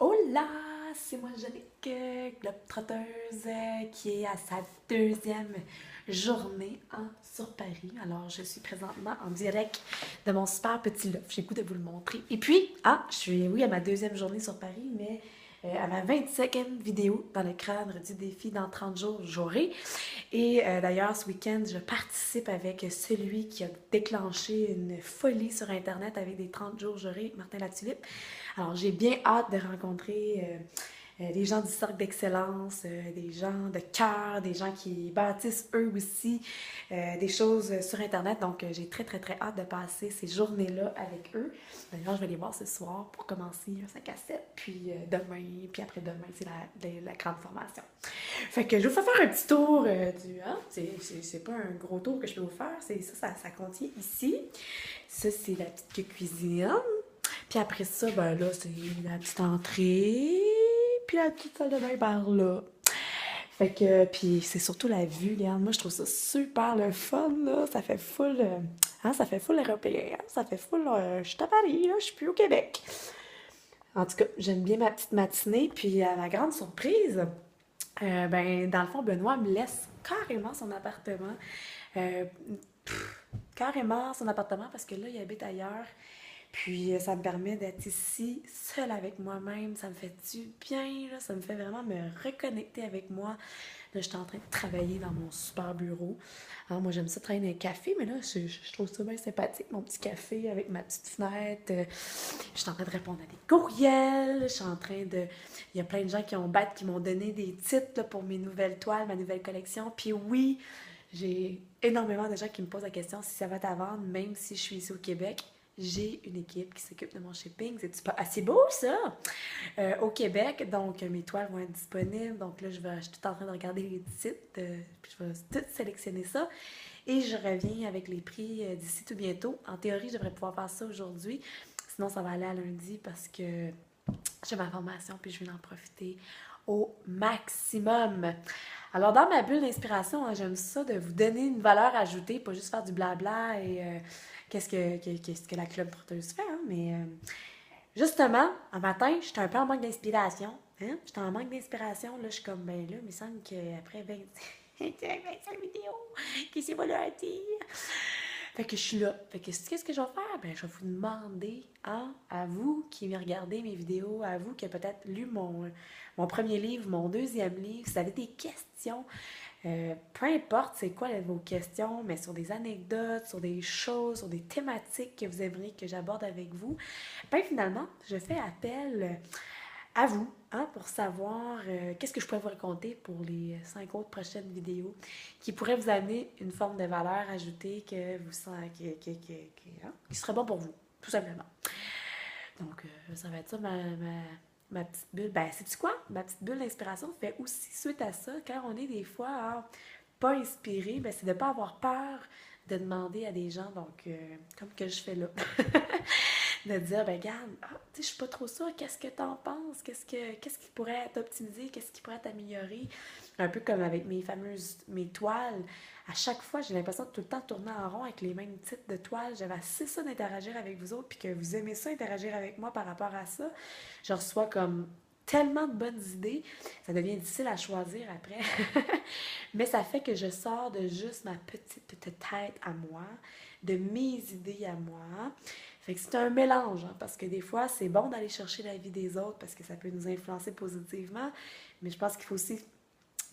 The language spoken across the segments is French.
Hola, c'est moi Angélique, globe-trotteuse, qui est à sa deuxième journée sur Paris. Alors, je suis présentement en direct de mon super petit loft. J'ai le goût de vous le montrer. Et puis, je suis, oui, à ma deuxième journée sur Paris, mais à ma 25e vidéo dans le cadre du défi dans 30 jours, j'aurai. Et d'ailleurs, ce week-end, je participe avec celui qui a déclenché une folie sur Internet avec des 30 jours j'aurai, Martin Latulippe. Alors, j'ai bien hâte de rencontrer des gens du cercle d'excellence, des gens de cœur, des gens qui bâtissent eux aussi des choses sur Internet. Donc, j'ai très, très, très hâte de passer ces journées-là avec eux. D'ailleurs, je vais les voir ce soir pour commencer un 5 à 7, puis demain, puis après-demain, c'est la grande formation. Fait que je vais vous faire un petit tour du... Hein? C'est pas un gros tour que je peux vous faire, c'est ça contient ici. Ça, c'est la petite cuisine. Puis après ça, ben là, c'est la petite entrée. Puis la petite salle de bain par là. Fait que, puis c'est surtout la vue, Léane. Moi, je trouve ça super le fun, là. Ça fait full, ça fait full européen. Hein? Ça fait full, je suis à Paris, là. Je suis plus au Québec. En tout cas, j'aime bien ma petite matinée. Puis à ma grande surprise, ben, dans le fond, Benoît me laisse carrément son appartement. Euh, Carrément son appartement parce que là, il habite ailleurs. Puis ça me permet d'être ici, seule avec moi-même. Ça me fait du bien, là. Ça me fait vraiment me reconnecter avec moi. Là, je suis en train de travailler dans mon super bureau. Alors, moi, j'aime ça travailler dans un café, mais là, je trouve ça bien sympathique, mon petit café avec ma petite fenêtre. Je suis en train de répondre à des courriels. Je suis en train de... Il y a plein de gens qui m'ont donné des titres là, pour mes nouvelles toiles, ma nouvelle collection. Puis oui, j'ai énormément de gens qui me posent la question si ça va à vendre, même si je suis ici au Québec. J'ai une équipe qui s'occupe de mon shipping. C'est pas assez beau, ça? Au Québec, donc mes toiles vont être disponibles. Donc là, je suis tout en train de regarder les titres, puis je vais tout sélectionner ça. Et je reviens avec les prix d'ici tout bientôt. En théorie, je devrais pouvoir faire ça aujourd'hui. Sinon, ça va aller à lundi parce que j'ai ma formation puis je vais en profiter au maximum. Alors, dans ma bulle d'inspiration, hein, j'aime ça de vous donner une valeur ajoutée, pas juste faire du blabla et qu'est-ce que la club porteuse fait, hein, mais justement, un matin, j'étais un peu en manque d'inspiration. Hein? J'étais en manque d'inspiration, là, je suis comme, ben là, il me semble qu'après 25 vidéos, qu'est-ce que va leur dire? Fait que je suis là. Fait que qu'est-ce que je vais faire? Ben, je vais vous demander, hein, à vous qui me regardez mes vidéos, à vous qui avez peut-être lu mon premier livre, mon deuxième livre, si vous avez des questions, peu importe c'est quoi vos questions, mais sur des anecdotes, sur des choses, sur des thématiques que vous aimeriez que j'aborde avec vous, ben finalement, je fais appel à vous, hein, pour savoir qu'est-ce que je pourrais vous raconter pour les 5 autres prochaines vidéos qui pourraient vous amener une forme de valeur ajoutée que vous sentez, qui serait bon pour vous, tout simplement. Donc, ça va être ça ma petite bulle. Ben, sais-tu quoi? Ma petite bulle d'inspiration fait aussi suite à ça, quand on est des fois pas inspiré, ben, c'est de ne pas avoir peur de demander à des gens, donc comme que je fais là. De dire, ben regarde, tu sais, je suis pas trop sûre, qu'est-ce que t'en penses? Qu'est-ce qui pourrait être optimisé? Qu'est-ce qui pourrait être amélioré? Un peu comme avec mes toiles. À chaque fois, j'ai l'impression de tout le temps tourner en rond avec les mêmes types de toiles. J'avais assez ça d'interagir avec vous autres, puis que vous aimez ça, interagir avec moi par rapport à ça. Je reçois comme tellement de bonnes idées, ça devient difficile à choisir après. Mais ça fait que je sors de juste ma petite tête à moi, de mes idées à moi. Fait que c'est un mélange, hein, parce que des fois, c'est bon d'aller chercher l'avis des autres parce que ça peut nous influencer positivement, mais je pense qu'il faut aussi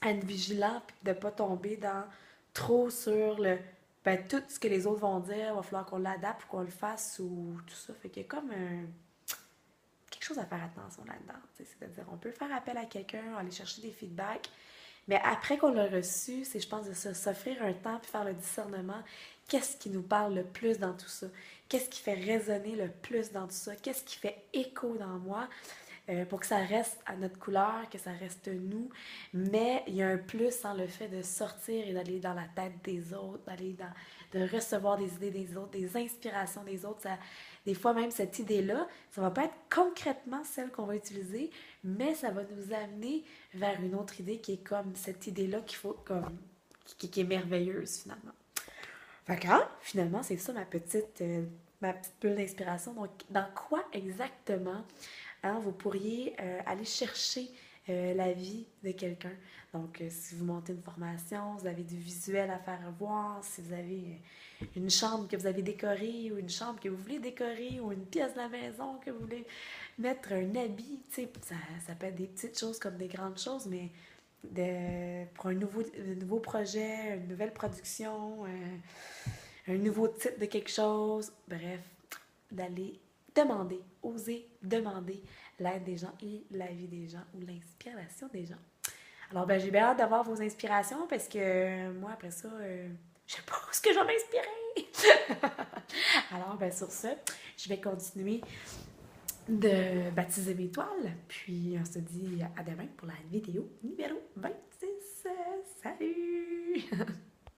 être vigilant et de ne pas tomber dans trop sur le ben, tout ce que les autres vont dire, il va falloir qu'on l'adapte ou qu'on le fasse ou tout ça. Fait qu'il y a comme quelque chose à faire attention là-dedans. C'est-à-dire, on peut faire appel à quelqu'un, aller chercher des feedbacks, mais après qu'on l'a reçu, c'est, je pense, de s'offrir un temps puis faire le discernement. Qu'est-ce qui nous parle le plus dans tout ça? Qu'est-ce qui fait résonner le plus dans tout ça? Qu'est-ce qui fait écho dans moi? Pour que ça reste à notre couleur, que ça reste nous. Mais il y a un plus dans le fait de sortir et d'aller dans la tête des autres, de recevoir des idées des autres, des inspirations des autres. Des fois même cette idée-là, ça va pas être concrètement celle qu'on va utiliser, mais ça va nous amener vers une autre idée qui est comme cette idée-là qu'il faut comme qui est merveilleuse finalement. Fait que, finalement, c'est ça ma petite bulle d'inspiration. Donc, dans quoi exactement Hein, vous pourriez aller chercher la vie de quelqu'un. Donc, si vous montez une formation, vous avez du visuel à faire voir, si vous avez une chambre que vous avez décorée ou une chambre que vous voulez décorer ou une pièce de la maison que vous voulez mettre un habit, tu sais, ça peut être des petites choses comme des grandes choses, mais pour un nouveau projet, une nouvelle production, un nouveau titre de quelque chose, bref, d'aller demander, oser demander l'aide des gens et la vie des gens ou l'inspiration des gens. Alors, ben, j'ai bien hâte d'avoir vos inspirations parce que moi, après ça, je sais pas où est-ce que je vais m'inspirer. Alors, ben, sur ce, je vais continuer de baptiser mes toiles. Puis, on se dit à demain pour la vidéo numéro 26. Salut!